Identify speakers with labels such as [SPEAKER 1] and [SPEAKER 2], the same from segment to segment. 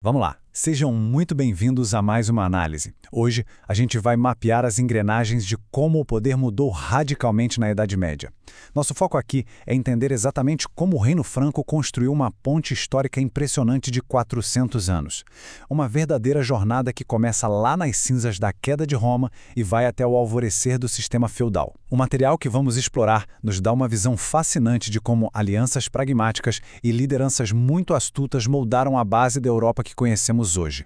[SPEAKER 1] Vamos lá, sejam muito bem-vindos a mais uma análise. Hoje, a gente vai mapear as engrenagens de como o poder mudou radicalmente na Idade Média. Nosso foco aqui é entender exatamente como o Reino Franco construiu uma ponte histórica impressionante de 400 anos. Uma verdadeira jornada que começa lá nas cinzas da queda de Roma e vai até o alvorecer do sistema feudal. O material que vamos explorar nos dá uma visão fascinante de como alianças pragmáticas e lideranças muito astutas moldaram a base da Europa que conhecemos hoje.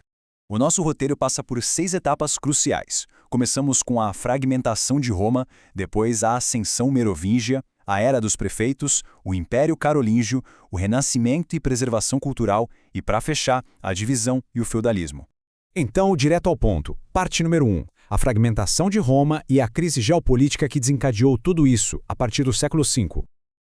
[SPEAKER 2] O nosso roteiro passa por 6 etapas cruciais. Começamos com a fragmentação de Roma, depois a ascensão merovíngia, a Era dos Prefeitos, o Império Carolíngio, o Renascimento e preservação cultural e, para fechar, a divisão e o feudalismo.
[SPEAKER 1] Então, direto ao ponto. Parte número 1. A fragmentação de Roma e a crise geopolítica que desencadeou tudo isso a partir do século V.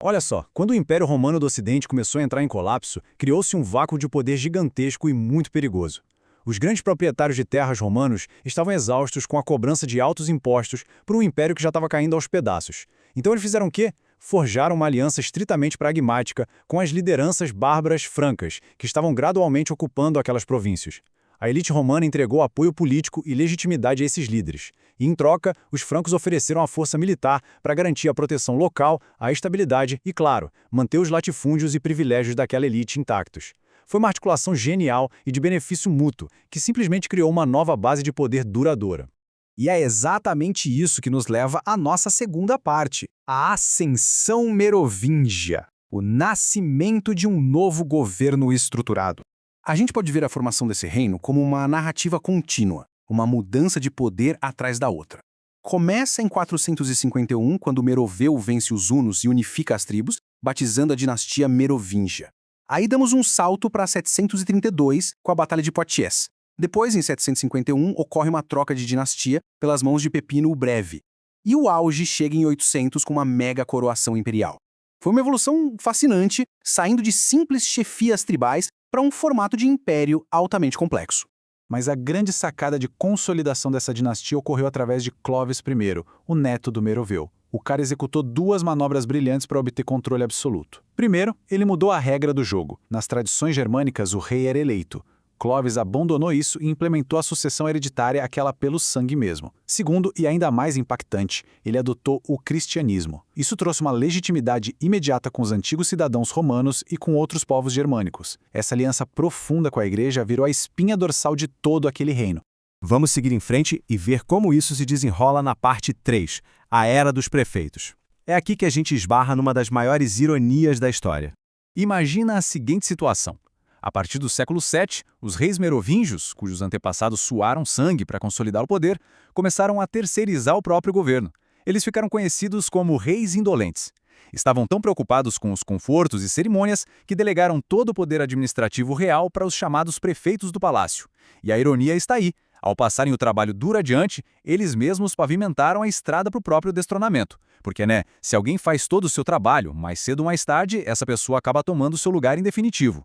[SPEAKER 3] Olha só, quando o Império Romano do Ocidente começou a entrar em colapso, criou-se um vácuo de poder gigantesco e muito perigoso. Os grandes proprietários de terras romanos estavam exaustos com a cobrança de altos impostos por um império que já estava caindo aos pedaços. Então eles fizeram o quê? Forjaram uma aliança estritamente pragmática com as lideranças bárbaras francas, que estavam gradualmente ocupando aquelas províncias. A elite romana entregou apoio político e legitimidade a esses líderes. E, em troca, os francos ofereceram a força militar para garantir a proteção local, a estabilidade e, claro, manter os latifúndios e privilégios daquela elite intactos. Foi uma articulação genial e de benefício mútuo, que simplesmente criou uma nova base de poder duradoura.
[SPEAKER 4] E é exatamente isso que nos leva à nossa segunda parte, a ascensão merovíngia, o nascimento de um novo governo estruturado. A gente pode ver a formação desse reino como uma narrativa contínua, uma mudança de poder atrás da outra. Começa em 451, quando Meroveu vence os hunos e unifica as tribos, batizando a dinastia Merovingia. Aí damos um salto para 732, com a Batalha de Poitiers. Depois, em 751, ocorre uma troca de dinastia pelas mãos de Pepino o Breve. E o auge chega em 800 com uma mega coroação imperial. Foi uma evolução fascinante, saindo de simples chefias tribais para um formato de império altamente complexo.
[SPEAKER 3] Mas a grande sacada de consolidação dessa dinastia ocorreu através de Clovis I, o neto do Meroveu. O cara executou duas manobras brilhantes para obter controle absoluto. Primeiro, ele mudou a regra do jogo. Nas tradições germânicas, o rei era eleito. Clovis abandonou isso e implementou a sucessão hereditária, aquela pelo sangue mesmo. Segundo, e ainda mais impactante, ele adotou o cristianismo. Isso trouxe uma legitimidade imediata com os antigos cidadãos romanos e com outros povos germânicos. Essa aliança profunda com a igreja virou a espinha dorsal de todo aquele reino.
[SPEAKER 2] Vamos seguir em frente e ver como isso se desenrola na parte 3, a Era dos Prefeitos. É aqui que a gente esbarra numa das maiores ironias da história.
[SPEAKER 3] Imagina a seguinte situação. A partir do século VII, os reis merovingios, cujos antepassados suaram sangue para consolidar o poder, começaram a terceirizar o próprio governo. Eles ficaram conhecidos como reis indolentes. Estavam tão preocupados com os confortos e cerimônias que delegaram todo o poder administrativo real para os chamados prefeitos do palácio. E a ironia está aí. Ao passarem o trabalho duro adiante, eles mesmos pavimentaram a estrada para o próprio destronamento. Porque, se alguém faz todo o seu trabalho, mais cedo ou mais tarde, essa pessoa acaba tomando seu lugar em definitivo.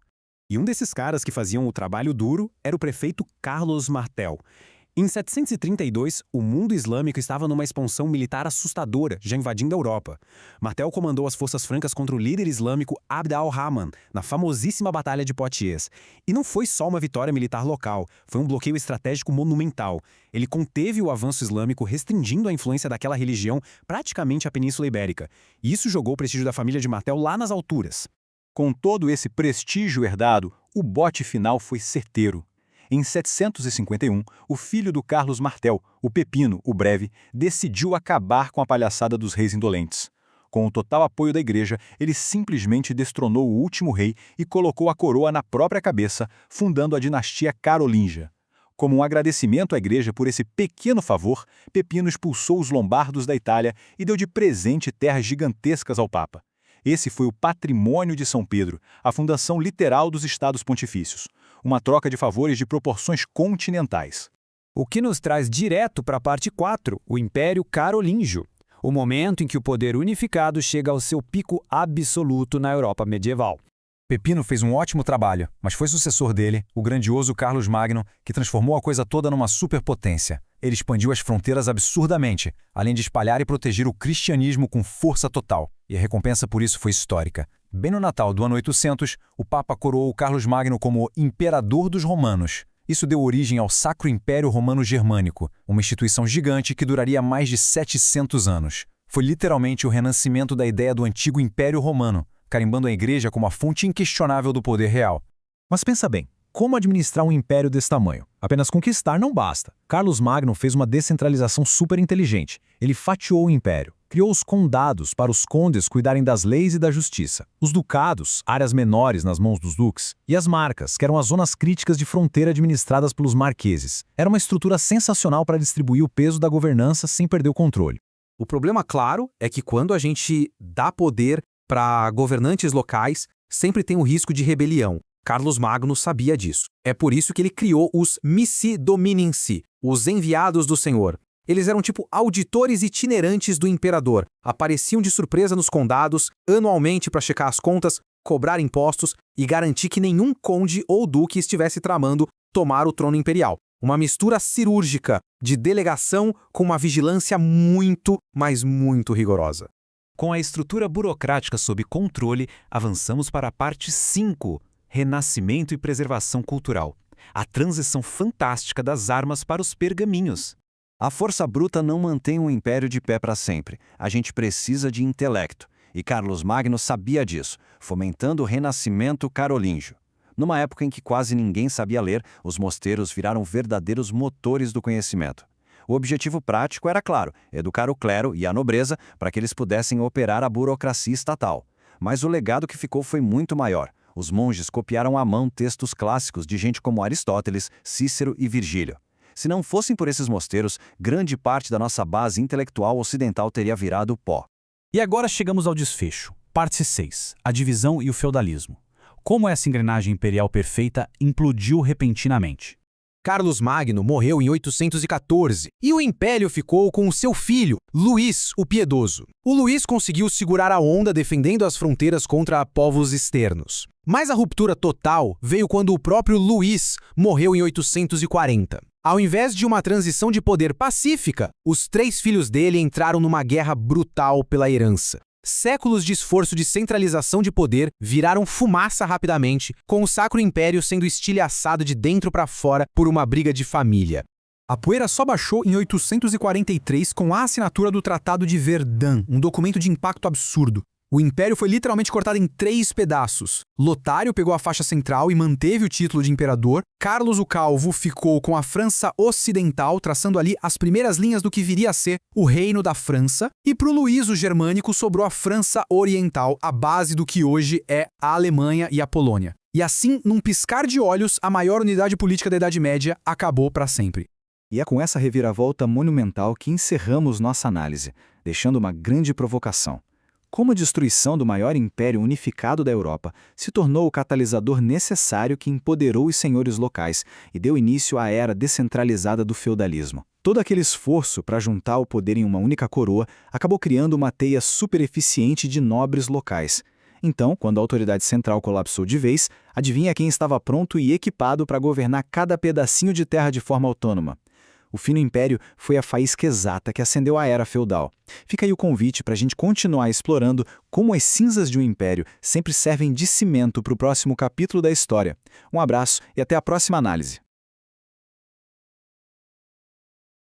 [SPEAKER 4] E um desses caras que faziam o trabalho duro era o prefeito Carlos Martel. Em 732, o mundo islâmico estava numa expansão militar assustadora, já invadindo a Europa. Martel comandou as forças francas contra o líder islâmico Abd al-Rahman, na famosíssima Batalha de Poitiers. E não foi só uma vitória militar local, foi um bloqueio estratégico monumental. Ele conteve o avanço islâmico, restringindo a influência daquela religião praticamente à Península Ibérica. E isso jogou o prestígio da família de Martel lá nas alturas.
[SPEAKER 2] Com todo esse prestígio herdado, o bote final foi certeiro. Em 751, o filho do Carlos Martel, o Pepino o Breve, decidiu acabar com a palhaçada dos reis indolentes. Com o total apoio da igreja, ele simplesmente destronou o último rei e colocou a coroa na própria cabeça, fundando a dinastia Carolíngia. Como um agradecimento à igreja por esse pequeno favor, Pepino expulsou os lombardos da Itália e deu de presente terras gigantescas ao Papa. Esse foi o patrimônio de São Pedro, a fundação literal dos Estados Pontifícios. Uma troca de favores de proporções continentais.
[SPEAKER 1] O que nos traz direto para a parte 4, o Império Carolíngio, o momento em que o poder unificado chega ao seu pico absoluto na Europa medieval.
[SPEAKER 2] Pepino fez um ótimo trabalho, mas foi sucessor dele, o grandioso Carlos Magno, que transformou a coisa toda numa superpotência. Ele expandiu as fronteiras absurdamente, além de espalhar e proteger o cristianismo com força total. E a recompensa por isso foi histórica. Bem no Natal do ano 800, o Papa coroou Carlos Magno como Imperador dos Romanos. Isso deu origem ao Sacro Império Romano Germânico, uma instituição gigante que duraria mais de 700 anos. Foi literalmente o renascimento da ideia do antigo Império Romano, carimbando a Igreja como a fonte inquestionável do poder real.
[SPEAKER 3] Mas pensa bem, como administrar um império desse tamanho? Apenas conquistar não basta. Carlos Magno fez uma descentralização super inteligente. Ele fatiou o império. Criou os condados para os condes cuidarem das leis e da justiça. Os ducados, áreas menores nas mãos dos duques. E as marcas, que eram as zonas críticas de fronteira administradas pelos marqueses. Era uma estrutura sensacional para distribuir o peso da governança sem perder o controle.
[SPEAKER 4] O problema, claro, é que quando a gente dá poder para governantes locais, sempre tem o risco de rebelião. Carlos Magno sabia disso. É por isso que ele criou os Missi Dominensi, os enviados do Senhor. Eles eram tipo auditores itinerantes do imperador. Apareciam de surpresa nos condados, anualmente para checar as contas, cobrar impostos e garantir que nenhum conde ou duque estivesse tramando tomar o trono imperial. Uma mistura cirúrgica de delegação com uma vigilância muito, mas muito rigorosa.
[SPEAKER 2] Com a estrutura burocrática sob controle, avançamos para a parte 5, Renascimento e Preservação Cultural. A transição fantástica das armas para os pergaminhos.
[SPEAKER 5] A força bruta não mantém um império de pé para sempre. A gente precisa de intelecto. E Carlos Magno sabia disso, fomentando o renascimento carolíngio. Numa época em que quase ninguém sabia ler, os mosteiros viraram verdadeiros motores do conhecimento. O objetivo prático era, claro, educar o clero e a nobreza para que eles pudessem operar a burocracia estatal. Mas o legado que ficou foi muito maior. Os monges copiaram à mão textos clássicos de gente como Aristóteles, Cícero e Virgílio. Se não fossem por esses mosteiros, grande parte da nossa base intelectual ocidental teria virado pó.
[SPEAKER 6] E agora chegamos ao desfecho. Parte 6. A divisão e o feudalismo. Como essa engrenagem imperial perfeita implodiu repentinamente.
[SPEAKER 4] Carlos Magno morreu em 814 e o império ficou com o seu filho, Luís o Piedoso. O Luís conseguiu segurar a onda defendendo as fronteiras contra povos externos. Mas a ruptura total veio quando o próprio Luís morreu em 840. Ao invés de uma transição de poder pacífica, os 3 filhos dele entraram numa guerra brutal pela herança. Séculos de esforço de centralização de poder viraram fumaça rapidamente, com o Sacro Império sendo estilhaçado de dentro para fora por uma briga de família.
[SPEAKER 3] A poeira só baixou em 843 com a assinatura do Tratado de Verdun, um documento de impacto absurdo. O império foi literalmente cortado em 3 pedaços. Lotário pegou a faixa central e manteve o título de imperador. Carlos o Calvo ficou com a França Ocidental, traçando ali as primeiras linhas do que viria a ser o Reino da França. E para o Luís o Germânico sobrou a França Oriental, a base do que hoje é a Alemanha e a Polônia. E assim, num piscar de olhos, a maior unidade política da Idade Média acabou para sempre.
[SPEAKER 5] E é com essa reviravolta monumental que encerramos nossa análise, deixando uma grande provocação. Como a destruição do maior império unificado da Europa se tornou o catalisador necessário que empoderou os senhores locais e deu início à era descentralizada do feudalismo. Todo aquele esforço para juntar o poder em uma única coroa acabou criando uma teia supereficiente de nobres locais. Então, quando a autoridade central colapsou de vez, adivinha quem estava pronto e equipado para governar cada pedacinho de terra de forma autônoma? O fino império foi a faísca exata que acendeu a era feudal. Fica aí o convite para a gente continuar explorando como as cinzas de um império sempre servem de cimento para o próximo capítulo da história. Um abraço e até a próxima análise.